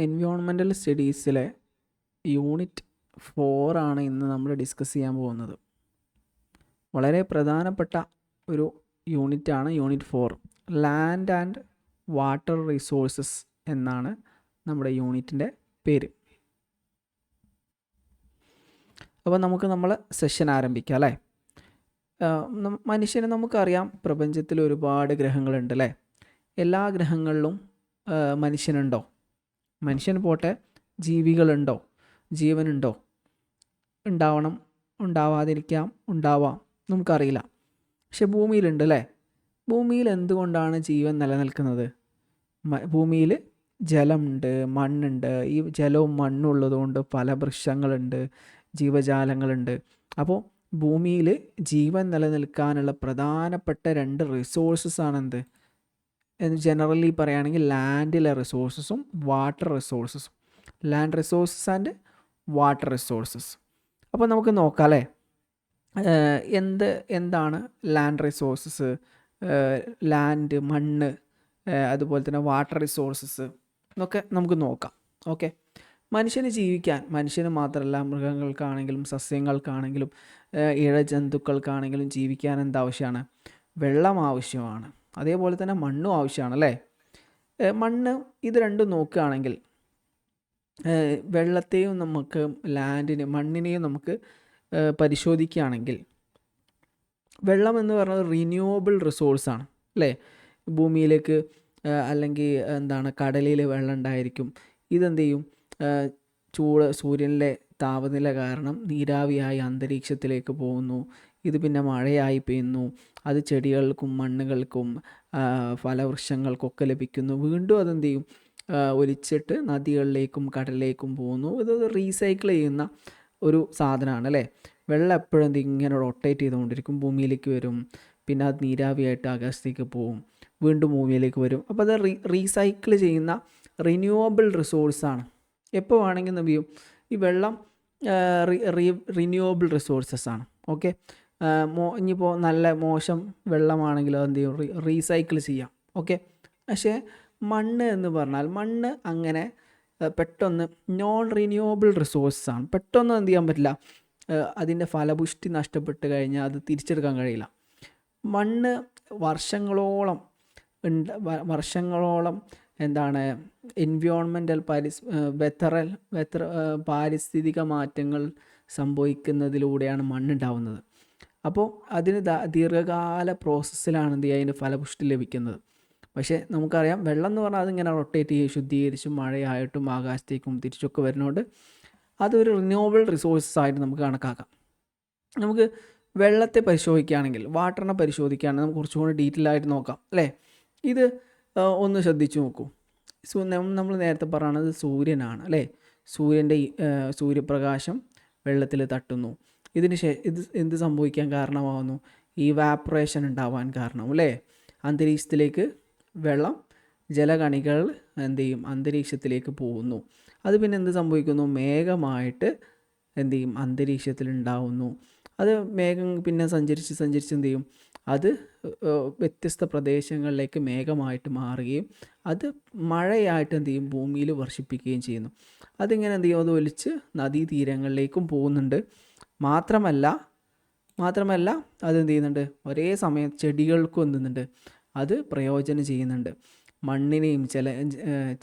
Environmental സ്റ്റഡീസിലെ unit 4 ആണ് ഇന്ന് നമ്മൾ ഡിസ്കസ് ചെയ്യാൻ പോകുന്നത്. വളരെ പ്രധാനപ്പെട്ട ഒരു യൂണിറ്റാണ് unit 4. Land and water resources എന്നാണ് നമ്മുടെ യൂണിറ്റിൻ്റെ പേര്. അപ്പോൾ നമുക്ക് നമ്മൾ സെഷൻ ആരംഭിക്കാം അല്ലേ. മനുഷ്യനെ നമുക്കറിയാം, പ്രപഞ്ചത്തിൽ ഒരുപാട് ഗ്രഹങ്ങളുണ്ട് അല്ലേ. എല്ലാ ഗ്രഹങ്ങളിലും മനുഷ്യനുണ്ടോ? മനുഷ്യൻ പോട്ടെ, ജീവികളുണ്ടോ? ജീവനുണ്ടോ? ഉണ്ടാവണം, ഉണ്ടാവാതിരിക്കാം, ഉണ്ടാവാം, നമുക്കറിയില്ല. പക്ഷെ ഭൂമിയിലുണ്ട് അല്ലേ. ഭൂമിയിൽ എന്തുകൊണ്ടാണ് ജീവൻ നിലനിൽക്കുന്നത്? ഭൂമിയിൽ ജലമുണ്ട്, മണ്ണുണ്ട്. ഈ ജലവും മണ്ണും ഉള്ളതുകൊണ്ട് പല വൃക്ഷങ്ങളുണ്ട്, ജീവജാലങ്ങളുണ്ട്. അപ്പോൾ ഭൂമിയിൽ ജീവൻ നിലനിൽക്കാനുള്ള പ്രധാനപ്പെട്ട 2 റിസോഴ്സസ് ആണെന്ത്? ജനറലി പറയുകയാണെങ്കിൽ ലാൻഡിലെ റിസോഴ്സസും വാട്ടർ റിസോഴ്സസും. Land resources and water resources. അപ്പോൾ നമുക്ക് നോക്കാം അല്ലേ, എന്താണ് ലാൻഡ് റിസോഴ്സസ്, ലാൻഡ്, മണ്ണ്, അതുപോലെ തന്നെ വാട്ടർ റിസോഴ്സസ് എന്നൊക്കെ നമുക്ക് നോക്കാം. ഓക്കെ. മനുഷ്യന് ജീവിക്കാൻ, മനുഷ്യന് മാത്രമല്ല മൃഗങ്ങൾക്കാണെങ്കിലും സസ്യങ്ങൾക്കാണെങ്കിലും ഇഴജന്തുക്കൾക്കാണെങ്കിലും ജീവിക്കാൻ എന്താവശ്യമാണ്? വെള്ളം ആവശ്യമാണ്. അതേപോലെ തന്നെ മണ്ണും ആവശ്യമാണ് അല്ലേ. മണ്ണ്, ഇത് രണ്ടും നോക്കുകയാണെങ്കിൽ വെള്ളത്തെയും നമുക്ക് മണ്ണിനെയും നമുക്ക് പരിശോധിക്കുകയാണെങ്കിൽ, വെള്ളം എന്ന് പറയുന്നത് റിന്യൂവബിൾ റിസോഴ്സാണ് അല്ലേ. ഭൂമിയിലേക്ക് അല്ലെങ്കിൽ കടലിൽ വെള്ളം ഉണ്ടായിരിക്കും. ഇതെന്ത് ചെയ്യും? സൂര്യനിലെ താപനില കാരണം നീരാവിയായി അന്തരീക്ഷത്തിലേക്ക് പോകുന്നു. ഇത് പിന്നെ മഴയായി പെയ്യുന്നു. അത് ചെടികൾക്കും മണ്ണുകൾക്കും ഫലവൃക്ഷങ്ങൾക്കൊക്കെ ലഭിക്കുന്നു. വീണ്ടും അതെന്ത് ചെയ്യും? ഒലിച്ചിട്ട് നദികളിലേക്കും കടലിലേക്കും പോകുന്നു. ഇത് റീസൈക്കിൾ ചെയ്യുന്ന ഒരു സാധനമാണ് അല്ലേ. വെള്ളം എപ്പോഴും ഇങ്ങനെ റൊട്ടേറ്റ് ചെയ്തുകൊണ്ടിരിക്കും. ഭൂമിയിലേക്ക് വരും, പിന്നെ അത് നീരാവിയായിട്ട് ആകാശത്തേക്ക് പോകും, വീണ്ടും ഭൂമിയിലേക്ക് വരും. അപ്പോൾ അത് റീസൈക്കിൾ ചെയ്യുന്ന റിന്യൂവബിൾ റിസോഴ്സാണ്. എപ്പോൾ വേണമെങ്കിൽ എന്ത് ചെയ്യും? ഈ വെള്ളം റിന്യൂവബിൾ റിസോഴ്സസ് ആണ്. ഓക്കെ. ഇനിയിപ്പോൾ നല്ല മോശം വെള്ളമാണെങ്കിൽ അതെന്ത് ചെയ്യും? റീസൈക്കിൾ ചെയ്യാം. ഓക്കെ. പക്ഷേ മണ്ണ് എന്ന് പറഞ്ഞാൽ, മണ്ണ് അങ്ങനെ പെട്ടെന്ന് നോൺ റിന്യൂവബിൾ റിസോഴ്സാണ്. പെട്ടെന്ന് എന്ത് ചെയ്യാൻ പറ്റില്ല, അതിൻ്റെ ഫലപുഷ്ടി നഷ്ടപ്പെട്ട് കഴിഞ്ഞാൽ അത് തിരിച്ചെടുക്കാൻ കഴിയില്ല. മണ്ണ് വർഷങ്ങളോളം എൻവയോൺമെൻറ്റൽ പാരിസ്ഥിതിക മാറ്റങ്ങൾ സംഭവിക്കുന്നതിലൂടെയാണ് മണ്ണുണ്ടാവുന്നത്. അപ്പോൾ അതിന് ദീർഘകാല പ്രോസസ്സിലാണ് എന്ത് ചെയ്യുക, അതിന് ഫലപുഷ്ടി ലഭിക്കുന്നത്. പക്ഷേ നമുക്കറിയാം, വെള്ളം എന്ന് പറഞ്ഞാൽ അതിങ്ങനെ റൊട്ടേറ്റ് ചെയ്യും, ശുദ്ധീകരിച്ചും മഴയായിട്ടും ആകാശത്തേക്കും തിരിച്ചൊക്കെ വരുന്നതുകൊണ്ട് അതൊരു റിന്യൂവബിൾ റിസോഴ്സസ് ആയിട്ട് നമുക്ക് കണക്കാക്കാം. നമുക്ക് വെള്ളത്തെ പരിശോധിക്കുകയാണെങ്കിൽ, വാട്ടറിനെ പരിശോധിക്കുകയാണെങ്കിൽ നമുക്ക് കുറച്ചും കൂടി ഡീറ്റെയിൽ ആയിട്ട് നോക്കാം അല്ലേ. ഇത് ഒന്ന് ശ്രദ്ധിച്ചു നോക്കൂ. നമ്മൾ നേരത്തെ പറയുന്നത് സൂര്യനാണ് അല്ലേ. സൂര്യൻ്റെ സൂര്യപ്രകാശം വെള്ളത്തിൽ തട്ടുന്നു. ഇത് എന്ത് സംഭവിക്കാൻ കാരണമാകുന്നു? ഇവാപ്പറേഷൻ ഉണ്ടാവാൻ കാരണം അല്ലേ. അന്തരീക്ഷത്തിലേക്ക് വെള്ളം, ജലകണികൾ എന്ത് ചെയ്യും? അന്തരീക്ഷത്തിലേക്ക് പോകുന്നു. അത് പിന്നെ എന്ത് സംഭവിക്കുന്നു? മേഘമായിട്ട് എന്ത് ചെയ്യും? അന്തരീക്ഷത്തിൽ ഉണ്ടാവുന്നു. അത് മേഘം പിന്നെ സഞ്ചരിച്ച് എന്ത് ചെയ്യും? അത് വ്യത്യസ്ത പ്രദേശങ്ങളിലേക്ക് മേഘമായിട്ട് മാറുകയും അത് മഴയായിട്ട് എന്ത് ചെയ്യും? ഭൂമിയിൽ വർഷിപ്പിക്കുകയും ചെയ്യുന്നു. അതിങ്ങനെ എന്ത് ചെയ്യും? അത് ഒലിച്ച് നദീതീരങ്ങളിലേക്കും പോകുന്നുണ്ട്. മാത്രമല്ല അതെന്ത് ചെയ്യുന്നുണ്ട്? ഒരേ സമയം ചെടികൾക്കും എന്തുന്നുണ്ട്? അത് പ്രയോജനം ചെയ്യുന്നുണ്ട്. മണ്ണിനെയും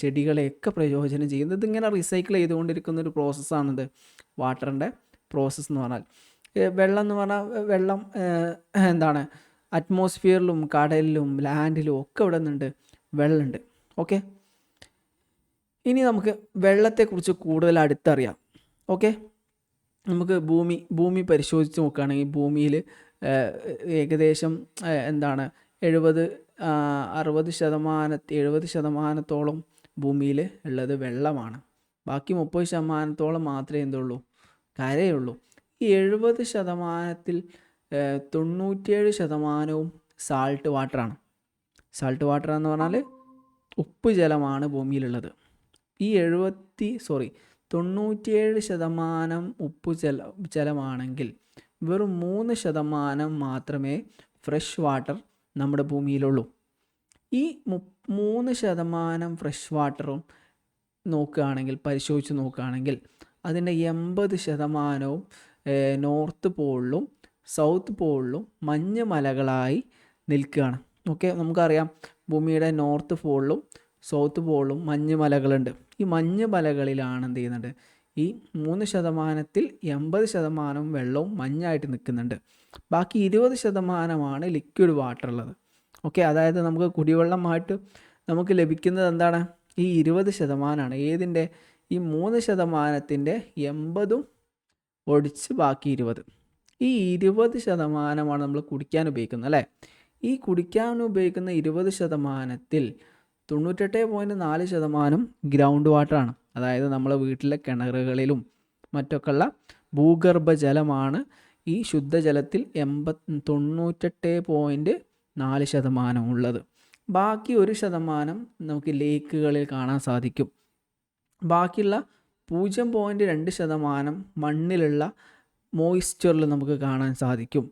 ചെടികളെയൊക്കെ പ്രയോജനം ചെയ്യുന്നത്. ഇതിങ്ങനെ റീസൈക്കിൾ ചെയ്തുകൊണ്ടിരിക്കുന്നൊരു പ്രോസസ്സാണിത്, വാട്ടറിൻ്റെ പ്രോസസ്സ് എന്ന് പറഞ്ഞാൽ. വെള്ളം എന്ന് പറഞ്ഞാൽ അറ്റ്മോസ്ഫിയറിലും കടലിലും ലാൻഡിലും ഒക്കെ ഇവിടെ നിന്നുണ്ട്, വെള്ളമുണ്ട്. ഓക്കെ. ഇനി നമുക്ക് വെള്ളത്തെക്കുറിച്ച് കൂടുതൽ അടുത്തറിയാം. ഓക്കെ. നമുക്ക് ഭൂമി പരിശോധിച്ച് നോക്കുകയാണെങ്കിൽ ഭൂമിയിൽ ഏകദേശം 70% ഭൂമിയിൽ ഉള്ളത് വെള്ളമാണ്. ബാക്കി 30% മാത്രമേ എന്തുള്ളൂ? കരയുള്ളൂ. ഈ 70%-ൽ 97% സാൾട്ട് വാട്ടറാണ്. സാൾട്ട് വാട്ടർ എന്ന് പറഞ്ഞാൽ ഉപ്പ് ജലമാണ് ഭൂമിയിലുള്ളത്. ഈ 97% ഉപ്പ് ജലമാണെങ്കിൽ വെറും 3% മാത്രമേ ഫ്രഷ് വാട്ടർ നമ്മുടെ ഭൂമിയിലുള്ളൂ. ഈ 3% ഫ്രഷ് വാട്ടറും നോക്കുകയാണെങ്കിൽ, പരിശോധിച്ച് നോക്കുകയാണെങ്കിൽ അതിൻ്റെ 80% നോർത്ത് പോളിലും സൗത്ത് പോളിലും മഞ്ഞ് മലകളായി നിൽക്കുകയാണ്. ഓക്കെ, നമുക്കറിയാം ഭൂമിയുടെ നോർത്ത് പോളിലും സൗത്ത് പോളിലും മഞ്ഞ് മലകളുണ്ട്. ഈ മഞ്ഞ് മലകളിലാണ് എന്ത് ചെയ്യുന്നുണ്ട്, ഈ 3%-ൽ 80% വെള്ളവും മഞ്ഞായിട്ട് നിൽക്കുന്നുണ്ട്. ബാക്കി 20%-മാണ് ലിക്വിഡ് വാട്ടർ ഉള്ളത്. ഓക്കെ, അതായത് നമുക്ക് കുടിവെള്ളമായിട്ട് നമുക്ക് ലഭിക്കുന്നത് എന്താണ്, ഈ 20%-ആണ്. ഏതിൻ്റെ, ഈ 3%-ൻ്റെ 80 ഒടിച്ച് ബാക്കി 20. ഈ 20%-മാണ് നമ്മൾ കുടിക്കാൻ ഉപയോഗിക്കുന്നത് അല്ലേ. ഈ കുടിക്കാൻ ഉപയോഗിക്കുന്ന 20%-ൽ 98.4% ഗ്രൗണ്ട് വാട്ടറാണ്. അതായത് നമ്മളെ വീട്ടിലെ കിണറുകളിലും മറ്റൊക്കെയുള്ള ഭൂഗർഭജലമാണ് ഈ ശുദ്ധജലത്തിൽ 98.4% ഉള്ളത്. ബാക്കി 1% നമുക്ക് ലേക്കുകളിൽ കാണാൻ സാധിക്കും. ബാക്കിയുള്ള 0.2% മണ്ണിലുള്ള മോയ്സ്ചറിൽ നമുക്ക് കാണാൻ സാധിക്കും.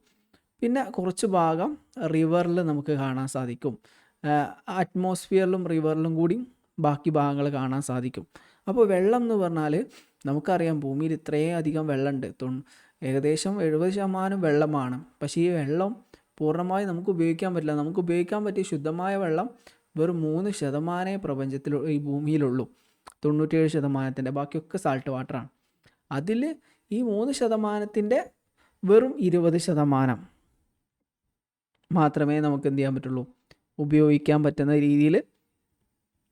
പിന്നെ കുറച്ച് ഭാഗം റിവറിൽ നമുക്ക് കാണാൻ സാധിക്കും. അറ്റ്മോസ്ഫിയറിലും റിവറിലും കൂടി ബാക്കി ഭാഗങ്ങൾ കാണാൻ സാധിക്കും. അപ്പോൾ വെള്ളം എന്ന് പറഞ്ഞാൽ നമുക്കറിയാം ഭൂമിയിൽ ഇത്രയും അധികം വെള്ളമുണ്ട്. ഏകദേശം 70% വെള്ളമാണ്. പക്ഷേ ഈ വെള്ളം പൂർണ്ണമായി നമുക്ക് ഉപയോഗിക്കാൻ പറ്റില്ല. നമുക്ക് ഉപയോഗിക്കാൻ പറ്റിയ ശുദ്ധമായ വെള്ളം വെറും 3% പ്രപഞ്ചത്തിൽ ഈ ഭൂമിയിലുള്ളൂ. 97%-ൻ്റെ ബാക്കിയൊക്കെ സാൾട്ട് വാട്ടറാണ്. അതിൽ ഈ 3%-ൻ്റെ വെറും 20% മാത്രമേ നമുക്ക് എന്ത് ചെയ്യാൻ പറ്റുള്ളൂ, ഉപയോഗിക്കാൻ പറ്റുന്ന രീതിയിൽ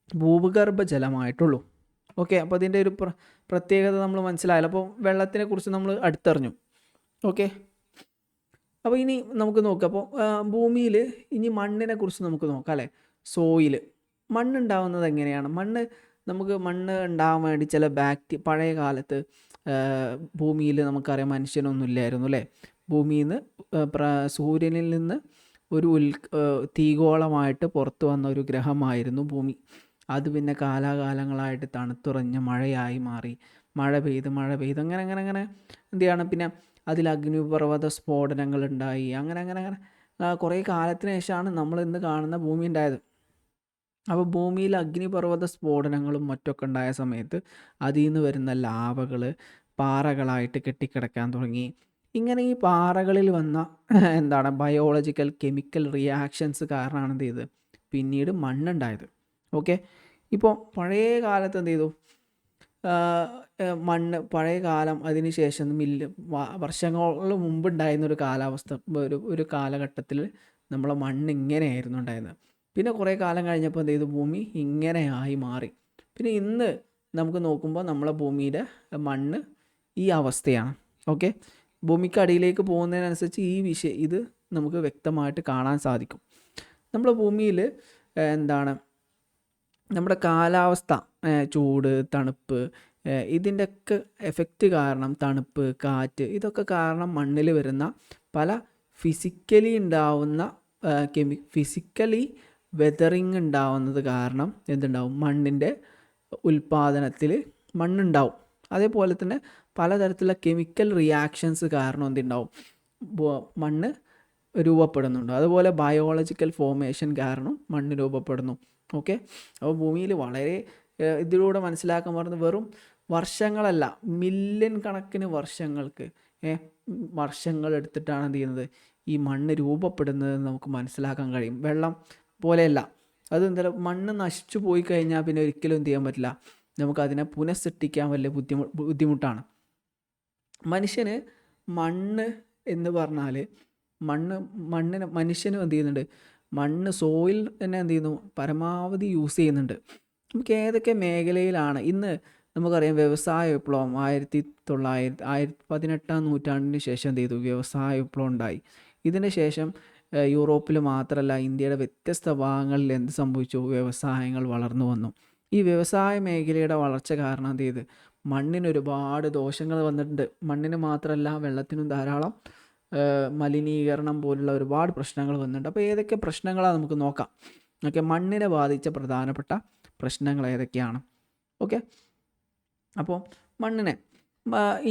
ഭൂഗർഭ ജലമായിട്ടുള്ളൂ. ഓക്കെ, അപ്പോൾ അതിൻ്റെ ഒരു പ്രത്യേകത നമ്മൾ മനസ്സിലായല്ലോ. അപ്പോൾ വെള്ളത്തിനെ കുറിച്ച് നമ്മൾ അടുത്തറിഞ്ഞു. ഓക്കെ, അപ്പോൾ ഇനി നമുക്ക് നോക്കാം. അപ്പോൾ ഭൂമിയിൽ ഇനി മണ്ണിനെ കുറിച്ച് നമുക്ക് നോക്കാം അല്ലേ. സോയിൽ, മണ്ണുണ്ടാവുന്നത് എങ്ങനെയാണ്? മണ്ണ് ഉണ്ടാകാൻ വേണ്ടി ചില പഴയ കാലത്ത് ഭൂമിയിൽ നമുക്കറിയാം മനുഷ്യനൊന്നും ഇല്ലായിരുന്നു അല്ലേ. ഭൂമിയിൽ നിന്ന് സൂര്യനിൽ നിന്ന് ഒരു തീഗോളമായിട്ട് പുറത്തു വന്ന ഒരു ഗ്രഹമായിരുന്നു ഭൂമി. അത് പിന്നെ കാലാകാലങ്ങളായിട്ട് തണുത്തുറഞ്ഞ മഴയായി മാറി. മഴ പെയ്ത് അങ്ങനെ എന്ത് ചെയ്യണം, പിന്നെ അതിൽ അഗ്നിപർവ്വത സ്ഫോടനങ്ങൾ ഉണ്ടായി. അങ്ങനെ കുറേ കാലത്തിന് ശേഷമാണ് നമ്മൾ ഇന്ന് കാണുന്ന ഭൂമി ഉണ്ടായത്. അപ്പോൾ ഭൂമിയിൽ അഗ്നിപർവ്വത സ്ഫോടനങ്ങളും മറ്റൊക്കെ ഉണ്ടായ സമയത്ത് അതിൽ നിന്ന് വരുന്ന ലാവകൾ പാറകളായിട്ട് കെട്ടിക്കിടക്കാൻ തുടങ്ങി. ഇങ്ങനെ ഈ പാറകളിൽ വന്ന ബയോളജിക്കൽ കെമിക്കൽ റിയാക്ഷൻസ് കാരണമാണ് എന്ത് ചെയ്തത്, പിന്നീട് മണ്ണുണ്ടായത്. ഓക്കെ, ഇപ്പോൾ പഴയ കാലത്ത് എന്ത് ചെയ്തു, പഴയ കാലം അതിന് ശേഷം വർഷങ്ങൾ മുമ്പുണ്ടായിരുന്ന ഒരു കാലാവസ്ഥ, ഒരു കാലഘട്ടത്തിൽ നമ്മളെ മണ്ണ് ഇങ്ങനെയായിരുന്നു ഉണ്ടായിരുന്നത്. പിന്നെ കുറേ കാലം കഴിഞ്ഞപ്പോൾ എന്ത് ചെയ്തു, ഭൂമി ഇങ്ങനെയായി മാറി. പിന്നെ ഇന്ന് നമുക്ക് നോക്കുമ്പോൾ നമ്മളെ ഭൂമിയുടെ മണ്ണ് ഈ അവസ്ഥയാണ്. ഓക്കെ, ഭൂമിക്കടിയിലേക്ക് പോകുന്നതിനനുസരിച്ച് ഇത് നമുക്ക് വ്യക്തമായിട്ട് കാണാൻ സാധിക്കും. നമ്മുടെ ഭൂമിയിൽ നമ്മുടെ കാലാവസ്ഥ, ചൂട്, തണുപ്പ്, ഇതിൻ്റെയൊക്കെ എഫക്റ്റ് കാരണം, തണുപ്പ്, കാറ്റ്, ഇതൊക്കെ കാരണം മണ്ണിൽ വരുന്ന പല ഫിസിക്കലി വെതറിങ് ഉണ്ടാവുന്നത് കാരണം എന്തുണ്ടാവും, മണ്ണിൻ്റെ ഉൽപ്പാദനത്തിൽ മണ്ണുണ്ടാവും. അതേപോലെ തന്നെ പലതരത്തിലുള്ള കെമിക്കൽ റിയാക്ഷൻസ് കാരണം എന്തുണ്ടാവും, മണ്ണ് രൂപപ്പെടുന്നുണ്ട്. അതുപോലെ ബയോളജിക്കൽ ഫോർമേഷൻ കാരണം മണ്ണ് രൂപപ്പെടുന്നു. ഓക്കെ, അപ്പോൾ ഭൂമിയിൽ വളരെ ഇതിലൂടെ മനസ്സിലാക്കാൻ പറയുന്നത് വെറും വർഷങ്ങളല്ല, മില്യൺ കണക്കിന് വർഷങ്ങൾ എടുത്തിട്ടാണ് എന്ത് ചെയ്യുന്നത്, ഈ മണ്ണ് രൂപപ്പെടുന്നത് നമുക്ക് മനസ്സിലാക്കാൻ കഴിയും. വെള്ളം പോലെയല്ല അത്. മണ്ണ് നശിച്ചു പോയി കഴിഞ്ഞാൽ പിന്നെ ഒരിക്കലും എന്ത് ചെയ്യാൻ പറ്റില്ല, നമുക്കതിനെ പുനഃസൃഷ്ടിക്കാൻ വലിയ ബുദ്ധിമുട്ടാണ്. മനുഷ്യന് മണ്ണ് എന്ന് പറഞ്ഞാൽ മനുഷ്യനും എന്ത് ചെയ്യുന്നുണ്ട്, മണ്ണ് സോയിൽ തന്നെ എന്ത് ചെയ്യുന്നു, പരമാവധി യൂസ് ചെയ്യുന്നുണ്ട്. നമുക്ക് ഏതൊക്കെ മേഖലയിലാണ് ഇന്ന് നമുക്കറിയാം, വ്യവസായ വിപ്ലവം 18-ാം നൂറ്റാണ്ടിന് ശേഷം എന്ത് ചെയ്തു, വ്യവസായ വിപ്ലവം ഉണ്ടായി. ഇതിന് ശേഷം യൂറോപ്പിൽ മാത്രമല്ല ഇന്ത്യയുടെ വ്യത്യസ്ത ഭാഗങ്ങളിൽ എന്ത് സംഭവിച്ചു, വ്യവസായങ്ങൾ വളർന്നു വന്നു. ഈ വ്യവസായ മേഖലയുടെ വളർച്ച കാരണം എന്ത് ചെയ്ത്, മണ്ണിന് ഒരുപാട് ദോഷങ്ങൾ വന്നിട്ടുണ്ട്. മണ്ണിന് മാത്രമല്ല വെള്ളത്തിനും ധാരാളം മലിനീകരണം പോലുള്ള ഒരുപാട് പ്രശ്നങ്ങൾ വന്നിട്ടുണ്ട്. അപ്പോൾ ഏതൊക്കെ പ്രശ്നങ്ങളാണ് നമുക്ക് നോക്കാം. ഓക്കെ, മണ്ണിനെ ബാധിച്ച പ്രധാനപ്പെട്ട പ്രശ്നങ്ങൾ ഏതൊക്കെയാണ്? ഓക്കെ, അപ്പോൾ മണ്ണിനെ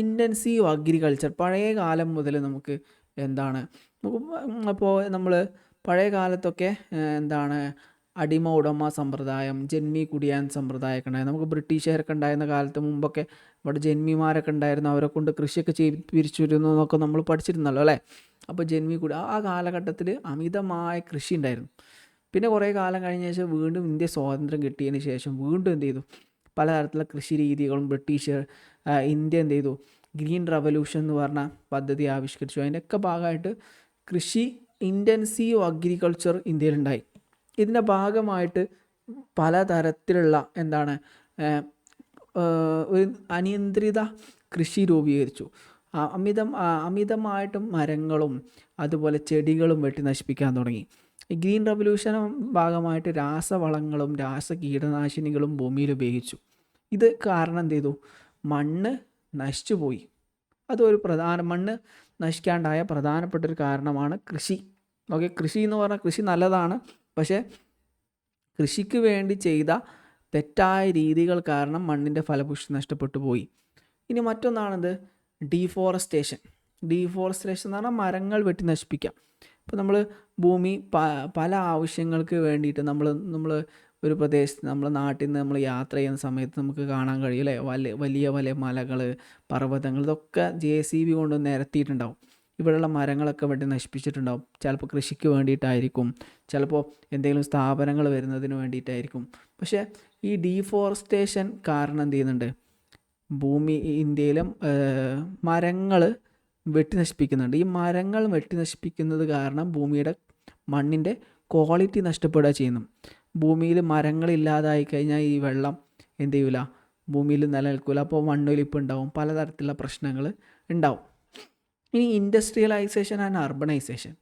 ഇൻറ്റൻസീവ് അഗ്രികൾച്ചർ പഴയ കാലം മുതൽ നമുക്ക് അപ്പോൾ നമ്മൾ പഴയ കാലത്തൊക്കെ അടിമ ഉടമ സമ്പ്രദായം, ജന്മി കുടിയാൻ സമ്പ്രദായമൊക്കെ ഉണ്ടായിരുന്നു. നമുക്ക് ബ്രിട്ടീഷുകാരൊക്കെ ഉണ്ടായിരുന്ന കാലത്ത് മുമ്പൊക്കെ ഇവിടെ ജന്മിമാരൊക്കെ ഉണ്ടായിരുന്നു, അവരെ കൊണ്ട് കൃഷിയൊക്കെ പിരിച്ചിരുന്നു എന്നൊക്കെ നമ്മൾ പഠിച്ചിരുന്നല്ലോ അല്ലേ. അപ്പോൾ ജന്മി കുടി ആ കാലഘട്ടത്തിൽ അമിതമായ കൃഷി ഉണ്ടായിരുന്നു. പിന്നെ കുറേ കാലം കഴിഞ്ഞ ശേഷം വീണ്ടും ഇന്ത്യ സ്വാതന്ത്ര്യം കിട്ടിയതിന് ശേഷം വീണ്ടും എന്ത് ചെയ്തു, പലതരത്തിലുള്ള കൃഷി രീതികളും ബ്രിട്ടീഷ് ഇന്ത്യ എന്ത് ചെയ്തു, ഗ്രീൻ റവല്യൂഷൻ എന്ന് പറഞ്ഞ പദ്ധതി ആവിഷ്കരിച്ചു. അതിൻ്റെയൊക്കെ ഭാഗമായിട്ട് കൃഷി ഇൻറ്റൻസീവ് അഗ്രികൾച്ചർ ഇന്ത്യയിലുണ്ടായി. ഇതിൻ്റെ ഭാഗമായിട്ട് പലതരത്തിലുള്ള എന്താണ് ഒരു അനിയന്ത്രിത കൃഷി രൂപീകരിച്ചു. അമിതമായിട്ടും മരങ്ങളും അതുപോലെ ചെടികളും വെട്ടി നശിപ്പിക്കാൻ തുടങ്ങി. ഈ ഗ്രീൻ റവല്യൂഷന് ഭാഗമായിട്ട് രാസവളങ്ങളും കീടനാശിനികളും ഭൂമിയിൽ ഉപയോഗിച്ചു. ഇത് കാരണം എന്ത് ചെയ്തു, മണ്ണ് നശിച്ചു പോയി. അതൊരു മണ്ണ് നശിക്കാണ്ടായ പ്രധാനപ്പെട്ടൊരു കാരണമാണ് കൃഷി. ഓക്കെ, കൃഷി എന്ന് പറഞ്ഞാൽ കൃഷി നല്ലതാണ്, പക്ഷേ കൃഷിക്ക് വേണ്ടി ചെയ്ത തെറ്റായ രീതികൾ കാരണം മണ്ണിൻ്റെ ഫലപുഷ്ടി നഷ്ടപ്പെട്ടു പോയി. ഇനി മറ്റൊന്നാണിത് ഡീഫോറസ്റ്റേഷൻ. ഡീഫോറസ്റ്റേഷൻ എന്ന് പറഞ്ഞാൽ മരങ്ങൾ വെട്ടി നശിപ്പിക്കാം. ഇപ്പോൾ നമ്മൾ ഭൂമി പല ആവശ്യങ്ങൾക്ക് വേണ്ടിയിട്ട് നമ്മൾ ഒരു പ്രദേശത്ത് നമ്മുടെ നാട്ടിൽ നിന്ന് നമ്മൾ യാത്ര ചെയ്യുന്ന സമയത്ത് നമുക്ക് കാണാൻ കഴിയും അല്ലേ, വലിയ വലിയ മലകൾ, പർവ്വതങ്ങൾ, ഇതൊക്കെ JCB കൊണ്ട് നിരത്തിയിട്ടുണ്ടാവും. ഇവിടെയുള്ള മരങ്ങളൊക്കെ വെട്ടി നശിപ്പിച്ചിട്ടുണ്ടാവും. ചിലപ്പോൾ കൃഷിക്ക് വേണ്ടിയിട്ടായിരിക്കും, ചിലപ്പോൾ എന്തെങ്കിലും സ്ഥാപനങ്ങൾ വരുന്നതിന് വേണ്ടിയിട്ടായിരിക്കും. പക്ഷേ ഈ ഡീഫോറസ്റ്റേഷൻ കാരണം എന്ത് ചെയ്യുന്നുണ്ട്, ഇന്ത്യയിലും മരങ്ങൾ വെട്ടി നശിപ്പിക്കുന്നുണ്ട്. ഈ മരങ്ങൾ വെട്ടി നശിപ്പിക്കുന്നത് കാരണം മണ്ണിൻ്റെ ക്വാളിറ്റി നഷ്ടപ്പെടുക ചെയ്യുന്നു. ഭൂമിയിൽ മരങ്ങളില്ലാതായി കഴിഞ്ഞാൽ ഈ വെള്ളം എന്ത് ചെയ്യില്ല, ഭൂമിയിൽ നിലനിൽക്കില്ല. അപ്പോൾ മണ്ണൊലിപ്പ് ഉണ്ടാവും, പലതരത്തിലുള്ള പ്രശ്നങ്ങൾ ഉണ്ടാവും. ഇനി ഇൻഡസ്ട്രിയലൈസേഷൻ ആൻഡ് അർബണൈസേഷൻ.